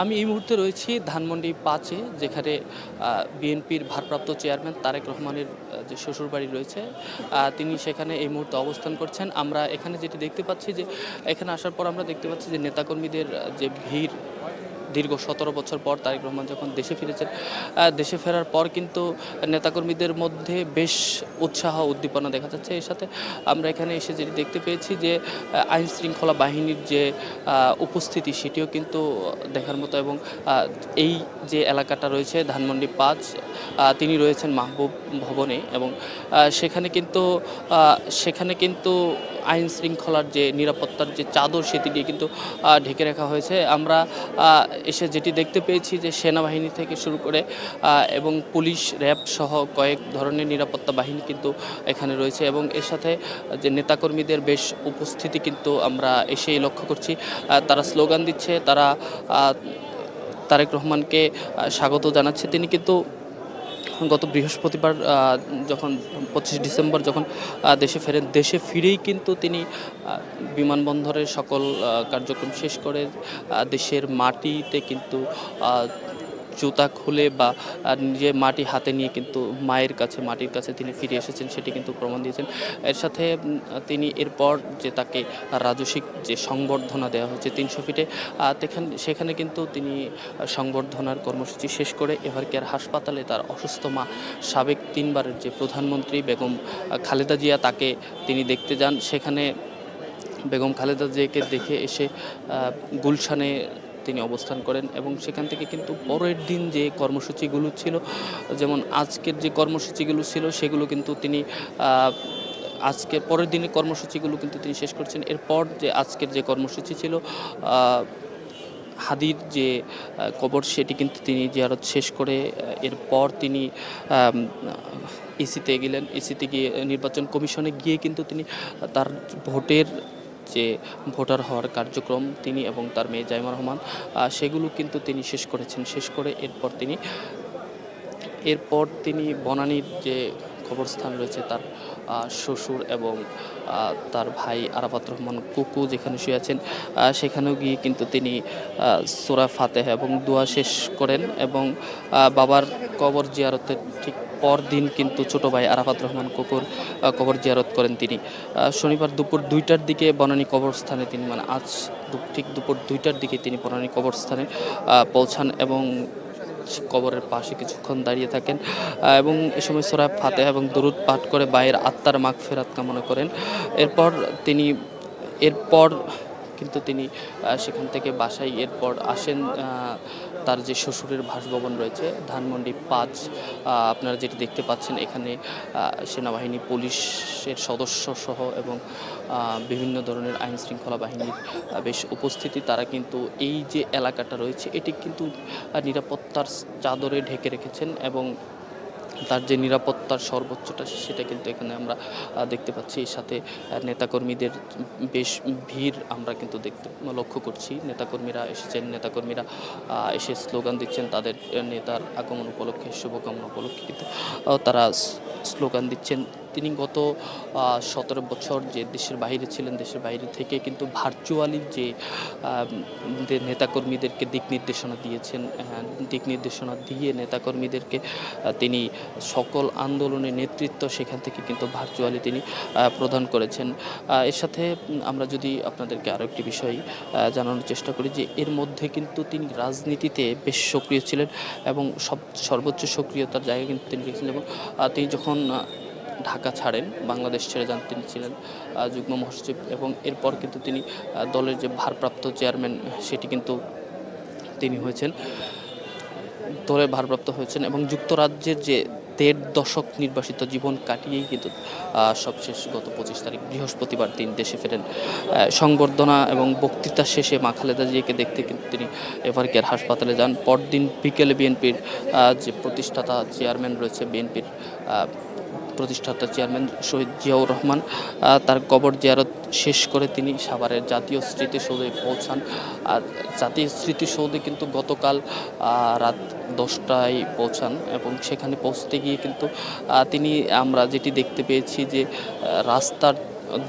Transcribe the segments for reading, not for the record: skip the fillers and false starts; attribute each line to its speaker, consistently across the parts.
Speaker 1: আমি এই মুহূর্তে রয়েছি ধানমন্ডি ৫-এ, যেখানে বিএনপির ভারপ্রাপ্ত চেয়ারম্যান তারেক রহমানের যে শ্বশুরবাড়ি রয়েছে, তিনি সেখানে এই মুহূর্তে অবস্থান করছেন। আমরা এখানে যেটি দেখতে পাচ্ছি যে এখানে আসার পর আমরা দেখতে পাচ্ছি যে নেতাকর্মীদের যে ভিড়, দীর্ঘ ১৭ বছর পর তারেক রহমান যখন দেশে ফিরেছেন, দেশে ফেরার পর কিন্তু নেতাকর্মীদের মধ্যে বেশ উৎসাহ উদ্দীপনা দেখা যাচ্ছে। এর সাথে আমরা এখানে এসে যেটি দেখতে পেয়েছি যে আইন শৃঙ্খলা বাহিনীর যে উপস্থিতি, সেটিও কিন্তু দেখার মতো। এবং এই যে এলাকাটা রয়েছে ধানমন্ডি ৫, তিনি রয়েছেন মাহবুব ভবনে, এবং সেখানে কিন্তু আইন শৃঙ্খলার যে নিরাপত্তার যে চাদর, সেটি দিয়ে কিন্তু ঢেকে রাখা হয়েছে। আমরা এসে যেটি দেখতে পেয়েছি যে সেনাবাহিনী থেকে শুরু করে এবং পুলিশ, র্যাব সহ কয়েক ধরনের নিরাপত্তা বাহিনী কিন্তু এখানে রয়েছে, এবং এর সাথে যে নেতাকর্মীদের বেশ উপস্থিতি কিন্তু আমরা এসেই লক্ষ্য করছি। তারা স্লোগান দিচ্ছে, তারা তারেক রহমানকে স্বাগত জানাচ্ছে। তিনি কিন্তু গত বৃহস্পতিবার যখন ২৫ ডিসেম্বর যখন দেশে ফেরেন, দেশে ফিরেই কিন্তু তিনি বিমানবন্দরের সকল কার্যক্রম শেষ করে দেশের মাটিতে কিন্তু জুতা খুলে বা নিজে মাটি হাতে নিয়ে কিন্তু মাটির কাছে তিনি ফিরে এসেছেন, সেটি কিন্তু প্রমাণ দিয়েছেন। এর সাথে তিনি এরপর যে তাকে রাজস্বিক যে সংবর্ধনা দেওয়া হয়েছে ৩০০ ফিটে, সেখানে কিন্তু তিনি সংবর্ধনার কর্মসূচি শেষ করে এভারকেয়ার হাসপাতালে তার অসুস্থ মা, সাবেক ৩ বারের যে প্রধানমন্ত্রী বেগম খালেদা জিয়া, তাকে তিনি দেখতে যান। সেখানে বেগম খালেদা জিয়াকে দেখে এসে গুলশানে তিনি অবস্থান করেন, এবং সেখান থেকে কিন্তু পরের দিন যে কর্মসূচিগুলো ছিল, যেমন আজকের যে কর্মসূচিগুলো ছিল, সেগুলো কিন্তু তিনি আজকে পরের দিনের কর্মসূচিগুলো কিন্তু তিনি শেষ করছেন। এরপর যে আজকের যে কর্মসূচি ছিল, হাদির যে কবর, সেটি কিন্তু তিনি জিয়ারত শেষ করে এরপর তিনি ইসিতে গেলেন। ইসিতে গিয়ে নির্বাচন কমিশনে গিয়ে কিন্তু তিনি তার যে ভোটার হওয়ার কার্যক্রম, তিনি এবং তার মেয়ে জাইমা রহমান, সেগুলো কিন্তু তিনি শেষ করেছেন। শেষ করে এরপর তিনি বনানীর যে কবরস্থান রয়েছে, তার শ্বশুর এবং তার ভাই আরাফাত রহমান কুকু যেখানে শুয়ে আছেন, সেখানেও গিয়ে কিন্তু তিনি সূরা ফাতিহা এবং দোয়া শেষ করেন, এবং বাবার কবর জিয়ারতের ঠিক পরদিন কিন্তু ছোট ভাই আরাফাত রহমান কুকুর কবর জিয়ারত করেন তিনি। শনিবার দুপুর ২টার দিকে বনানী কবরস্থানে তিনি, মানে আজ ঠিক দুপুর ২টার দিকে তিনি বনানী কবরস্থানে পৌঁছান, এবং কবরের পাশে কিছুক্ষণ দাঁড়িয়ে থাকেন, এবং এ সময় সূরা ফাতিহা এবং দরুদ পাঠ করে ভাইয়ের আত্মার মাগফিরাত কামনা করেন। এরপর কিন্তু তিনি সেখান থেকে বাসায় এরপর আসেন তার যে শ্বশুরের বাসভবন রয়েছে ধানমন্ডি ৫। আপনারা যেটি দেখতে পাচ্ছেন, এখানে সেনাবাহিনী, পুলিশের সদস্য সহ এবং বিভিন্ন ধরনের আইন শৃঙ্খলা বাহিনীর বেশ উপস্থিতি। তারা কিন্তু এই যে এলাকাটা রয়েছে, এটি কিন্তু নিরাপত্তার চাদরে ঢেকে রেখেছেন, এবং তার যে নিরাপত্তার সর্বোচ্চটা, সেটা কিন্তু এখানে আমরা দেখতে পাচ্ছি। এর সাথে নেতাকর্মীদের বেশ ভিড় আমরা কিন্তু লক্ষ্য করছি। নেতাকর্মীরা এসেছেন, নেতাকর্মীরা এসে স্লোগান দিচ্ছেন তাদের নেতার আগমন উপলক্ষে, শুভকামনা উপলক্ষে কিন্তু তারা স্লোগান দিচ্ছেন। তিনি গত ১৭ বছর যে দেশের বাইরে ছিলেন, দেশের বাইরে থেকে কিন্তু ভার্চুয়ালি যে নেতাকর্মীদেরকে দিক নির্দেশনা দিয়ে নেতাকর্মীদেরকে তিনি সকল আন্দোলনের নেতৃত্ব সেখান থেকে কিন্তু ভার্চুয়ালি তিনি প্রদান করেছেন। এর সাথে আমরা যদি আপনাদেরকে আরও একটি বিষয় জানানোর চেষ্টা করি, যে এর মধ্যে কিন্তু তিনি রাজনীতিতে বেশ সক্রিয় ছিলেন, এবং সর্বোচ্চ সক্রিয়তার জায়গা কিন্তু তিনি রেখেছিলেন। এবং তিনি যখন ঢাকা ছাড়েন, বাংলাদেশ ছেড়ে যান, তিনি ছিলেন যুগ্ম মহাসচিব, এবং এরপর কিন্তু তিনি দলের যে ভারপ্রাপ্ত চেয়ারম্যান, সেটি কিন্তু তিনি ভারপ্রাপ্ত হয়েছেন, এবং যুক্তরাজ্যের যে ১.৫ দশক নির্বাসিত জীবন কাটিয়েই কিন্তু সবশেষ গত ২৫ তারিখ বৃহস্পতিবার দিন দেশে ফেরেন। সংবর্ধনা এবং বক্তৃতা শেষে মা খালেদা জিয়াকে দেখতে কিন্তু তিনি এভারকেয়ার হাসপাতালে যান। পরদিন বিকেলে বিএনপির যে প্রতিষ্ঠাতা চেয়ারম্যান রয়েছে, বিএনপির প্রতিষ্ঠাতা চেয়ারম্যান শহীদ জিয়াউর রহমান, তার কবর জিয়ারত শেষ করে তিনি সাভারের জাতীয় স্মৃতিসৌধে পৌঁছান। আর জাতীয় স্মৃতিসৌধে কিন্তু গতকাল রাত ১০টায় পৌঁছান, এবং সেখানে পৌঁছতে গিয়ে কিন্তু আমরা যেটি দেখতে পেয়েছি যে রাস্তার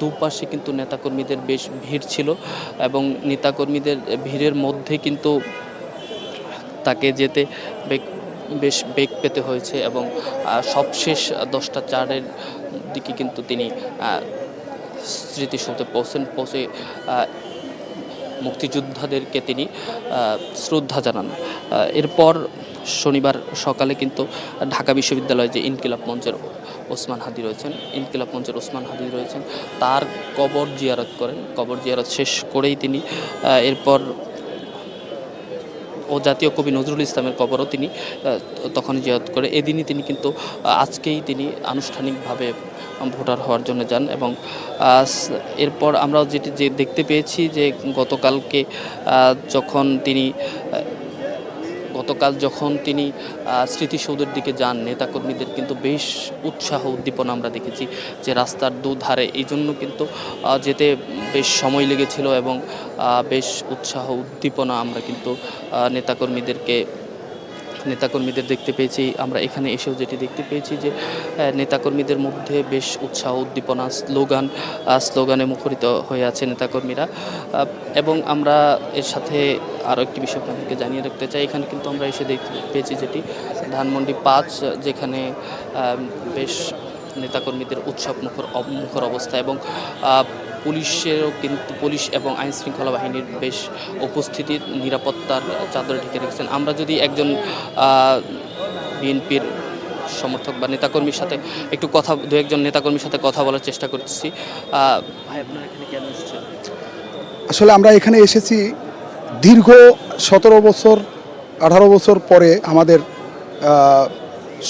Speaker 1: দুপাশে কিন্তু নেতাকর্মীদের বেশ ভিড় ছিল, এবং নেতাকর্মীদের ভিড়ের মধ্যে কিন্তু তাকে যেতে বেশ বেগ পেতে হয়েছে এবং সবশেষ 10টা 4-এর দিকে কিন্তু তিনি স্মৃতিসৌধে পৌঁছে মুক্তিযোদ্ধাদেরকে তিনি শ্রদ্ধা জানান। এরপর শনিবার সকালে কিন্তু ঢাকা বিশ্ববিদ্যালয়ে যে ইনকিলাব মঞ্চের ওসমান হাদি রয়েছেন তার কবর জিয়ারত করেন। কবর জিয়ারত শেষ করেই তিনি এরপর জাতীয় কবি নজরুল ইসলামের কবরও তিনি তখনই জিয়ারত করে। এদিনই তিনি কিন্তু আজকেই তিনি আনুষ্ঠানিকভাবে ভোটার হওয়ার জন্য যান এবং এরপর আমরা যে দেখতে পেয়েছি যে গতকাল যখন তিনি স্মৃতিসৌধের দিকে যান, নেতাকর্মীদের কিন্তু বেশ উৎসাহ উদ্দীপনা আমরা দেখেছি যে রাস্তার দুধারে, এই জন্য কিন্তু যেতে বেশ সময় লেগেছিল এবং বেশ উৎসাহ উদ্দীপনা আমরা কিন্তু নেতাকর্মীদের দেখতে পেয়েছি। আমরা এখানে এসেও যেটি দেখতে পেয়েছি যে নেতাকর্মীদের মধ্যে বেশ উৎসাহ উদ্দীপনা, স্লোগানে মুখরিত হয়ে আছে নেতাকর্মীরা। এবং আমরা এর সাথে আরও একটি বিষয় আপনাদেরকে জানিয়ে রাখতে চাই, এখানে কিন্তু আমরা এসে দেখতে পেয়েছি যেটি ধানমন্ডি 5, যেখানে বেশ নেতাকর্মীদের উৎসব মুখর অবস্থা এবং পুলিশ এবং আইন শৃঙ্খলা বাহিনীর বেশ উপস্থিতি নিরাপত্তার চাদরে ঢেকে রেখেছেন। আমরা যদি একজন বিএনপির সমর্থক বা নেতাকর্মীর সাথে দু একজন নেতাকর্মীর সাথে কথা বলার চেষ্টা করছি। ভাই, আপনারা এখানে কেন এসেছেন?
Speaker 2: আসলে আমরা এখানে এসেছি দীর্ঘ 17 বছর 18 বছর পরে আমাদের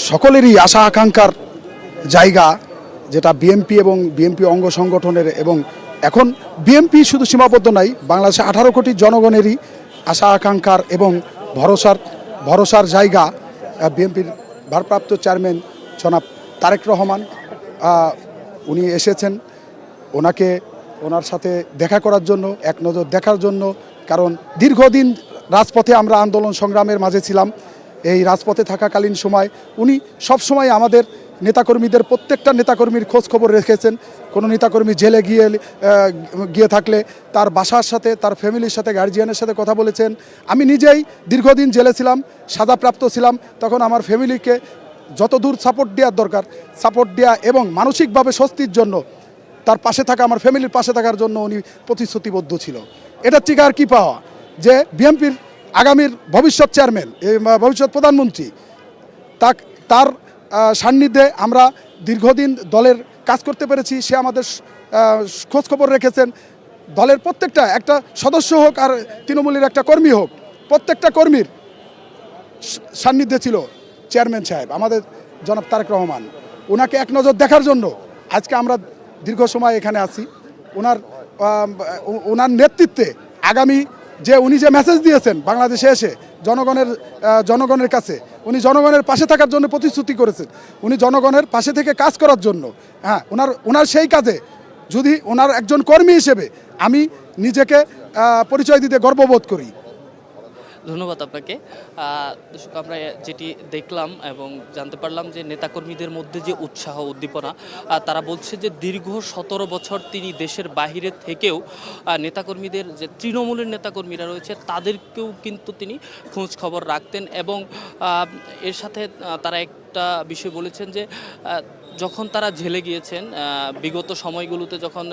Speaker 2: সকলেরই আশা আকাঙ্ক্ষার জায়গা, যেটা বিএনপি এবং বিএনপি অঙ্গ সংগঠনের, এবং এখন বিএনপি শুধু সীমাবদ্ধ নাই, বাংলাদেশে 18 কোটি জনগণেরই আশা আকাঙ্ক্ষার এবং ভরসার জায়গা বিএনপির ভারপ্রাপ্ত চেয়ারম্যান জনাব তারেক রহমান। উনি এসেছেন ওনার সাথে দেখা করার জন্য, এক নজর দেখার জন্য, কারণ দীর্ঘদিন রাজপথে আমরা আন্দোলন সংগ্রামের মাঝে ছিলাম। এই রাজপথে থাকাকালীন সময় উনি সবসময় আমাদের নেতাকর্মীদের, প্রত্যেকটা নেতাকর্মীর খোঁজ খবর রেখেছেন। কোনো নেতাকর্মী জেলে গিয়ে থাকলে তার বাসার সাথে, তার ফ্যামিলির সাথে, গার্জিয়ানের সাথে কথা বলেছেন। আমি নিজেই দীর্ঘদিন জেলে ছিলাম, সাজাপ্রাপ্ত ছিলাম, তখন আমার ফ্যামিলিকে যত দূর সাপোর্ট দেওয়ার দরকার সাপোর্ট দেওয়া এবং মানসিকভাবে স্বস্তির জন্য তার পাশে থাকা, আমার ফ্যামিলির পাশে থাকার জন্য উনি প্রতিশ্রুতিবদ্ধ ছিল। এটার থেকে আর কি পাওয়া যে বিএনপির আগামীর ভবিষ্যৎ চেয়ারম্যান, ভবিষ্যৎ প্রধানমন্ত্রী, তার সান্নিধ্যে আমরা দীর্ঘদিন দলের কাজ করতে পেরেছি। সে আমাদের খোঁজখবর রেখেছেন। দলের প্রত্যেকটা, একটা সদস্য হোক আর তৃণমূলের একটা কর্মী হোক, প্রত্যেকটা কর্মীর সান্নিধ্যে ছিল চেয়ারম্যান সাহেব আমাদের জনাব তারেক রহমান। ওনাকে এক নজর দেখার জন্য আজকে আমরা দীর্ঘ সময় এখানে আছি। ওনার নেতৃত্বে আগামী উনি যে মেসেজ দিয়েছেন বাংলাদেশে এসে জনগণের কাছে, উনি জনগণের পাশে থাকার জন্য প্রতিশ্রুতি করেছেন, উনি জনগণের পাশে থেকে কাজ করার জন্য। হ্যাঁ, ওনার সেই কাজে যদি ওনার একজন কর্মী হিসেবে আমি নিজেকে পরিচয় দিতে গর্ববোধ করি।
Speaker 1: ধন্যবাদ আপনাকে। দর্শক, আমরা যেটি দেখলাম এবং জানতে পারলাম যে নেতাকর্মীদের মধ্যে যে উৎসাহ উদ্দীপনা, তারা বলছে যে দীর্ঘ 17 বছর তিনি দেশের বাহিরে থেকেও নেতাকর্মীদের, যে তৃণমূলের নেতাকর্মীরা রয়েছে তাদেরকেও কিন্তু তিনি খোঁজ খবর রাখতেন এবং এর সাথে তারা একটা বিষয় বলেছেন যে যখন তারা জেলে গিয়েছেন বিগত সময়গুলোতে, যখন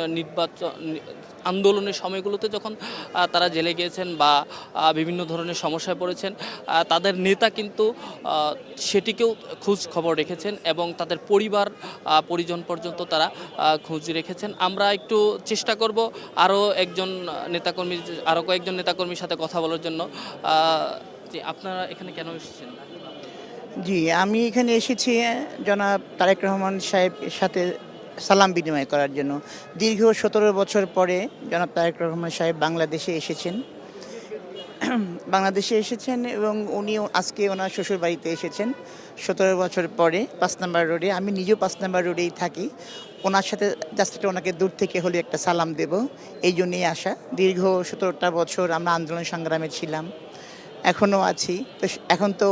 Speaker 1: আন্দোলনের সময়গুলোতে যখন তারা জেলে গিয়েছেন বা বিভিন্ন ধরনের সমস্যায় পড়েছেন, তাদের নেতা কিন্তু সেটিকেও খোঁজ খবর রেখেছেন এবং তাদের পরিজন পর্যন্ত তারা খোঁজ রেখেছেন। আমরা একটু চেষ্টা করব আরও কয়েকজন নেতাকর্মীর সাথে কথা বলার জন্য। যে আপনারা এখানে কেন এসেছেন?
Speaker 3: জি, আমি এখানে এসেছি জনাব তারেক রহমান সাহেবের সাথে সালাম বিনিময় করার জন্য। দীর্ঘ 17 বছর পরে জনাব তারেক রহমান সাহেব বাংলাদেশে এসেছেন এবং উনি আজকে ওনার শ্বশুর বাড়িতে এসেছেন 17 বছর পরে 5 নম্বর রোডে। আমি নিজেও 5 নম্বর রোডেই থাকি। ওনার সাথে জাস্ট ওনাকে দূর থেকে হলে একটা সালাম দেব, এই জন্যই আসা। দীর্ঘ 17টা বছর আমরা আন্দোলন সংগ্রামে ছিলাম, এখনও আছি। তো এখন তো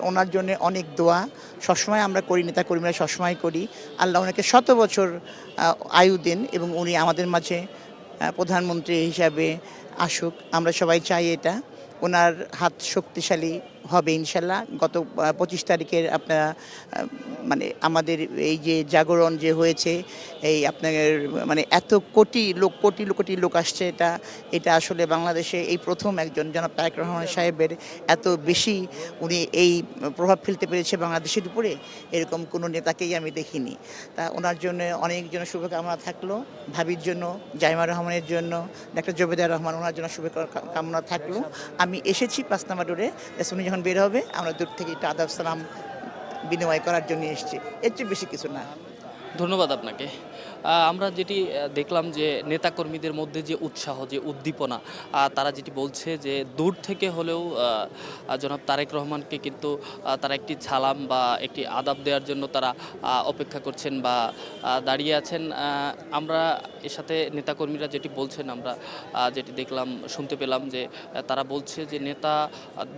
Speaker 3: ওনার জন্য অনেক দোয়া সবসময় আমরা করি, নেতাকর্মীরা সবসময় করি। আল্লাহ ওনাকে 100 বছর আয়ু দেন এবং উনি আমাদের মাঝে প্রধানমন্ত্রী হিসাবে আসুক। আমরা সবাই চাই এটা। ওনার হাত শক্তিশালী, হবে ইনশাল্লাহ। গত 25 তারিখের আপনারা মানে আমাদের এই যে জাগরণ যে হয়েছে, এই আপনার মানে এত কোটি লোক আসছে, এটা আসলে বাংলাদেশে এই প্রথম একজন জনাব তারেক রহমান সাহেবের এত বেশি উনি এই প্রভাব ফেলতে পেরেছে বাংলাদেশের উপরে, এরকম কোনো নেতাকেই আমি দেখিনি। তা ওনার জন্য অনেকজন শুভকামনা থাকলো, ভাবির জন্য, জাইমা রহমানের জন্য, ডাক্তার জবেদা রহমান, ওনার জন্য শুভকামনা থাকলো। আমি এসেছি 5 নম্বর রোডে, উনি যখন বের হবে আমরা দূর থেকে একটু আদাব সালাম বিনিময় করার জন্য এসেছি, এর চেয়ে বেশি কিছু না।
Speaker 1: ধন্যবাদ আপনাকে। আমরা যেটি দেখলাম যে নেতাকর্মীদের মধ্যে যে উৎসাহ, যে উদ্দীপনা, তারা যেটি বলছে যে দূর থেকে হলেও জনাব তারেক রহমানকে কিন্তু তারা একটি সালাম বা একটি আদাব দেওয়ার জন্য তারা অপেক্ষা করছেন বা দাঁড়িয়ে আছেন। আমরা এর সাথে নেতাকর্মীরা যেটি বলছেন, আমরা যেটি দেখলাম, শুনতে পেলাম যে তারা বলছে যে নেতা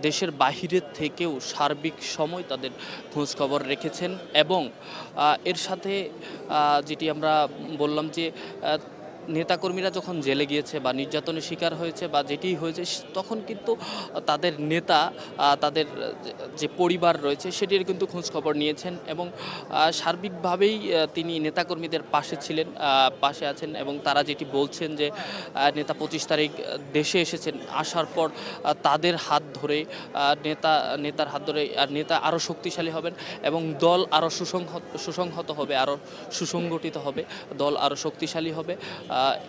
Speaker 1: দেশের বাহিরের থেকেও সার্বিক সময় তাদের খোঁজ খবর রেখেছেন এবং এর সাথে যেটি আমরা বললাম যে নেতাকর্মীরা যখন জেলে গিয়েছে বা নির্যাতনের শিকার হয়েছে বা যেটি হয়েছে, তখন কিন্তু তাদের নেতা তাদের যে পরিবার রয়েছে সেটির কিন্তু খোঁজ খবর নিয়েছেন এবং সার্বিকভাবেই তিনি নেতাকর্মীদের পাশে ছিলেন, পাশে আছেন। এবং তারা যেটি বলছেন যে নেতা 25 তারিখ দেশে এসেছেন, আসার পর তাদের হাত ধরে নেতার হাত ধরে আর নেতা আরও শক্তিশালী হবেন এবং দল আরও সুসংহত হবে, আরও সুসংগঠিত হবে, দল আরও শক্তিশালী হবে।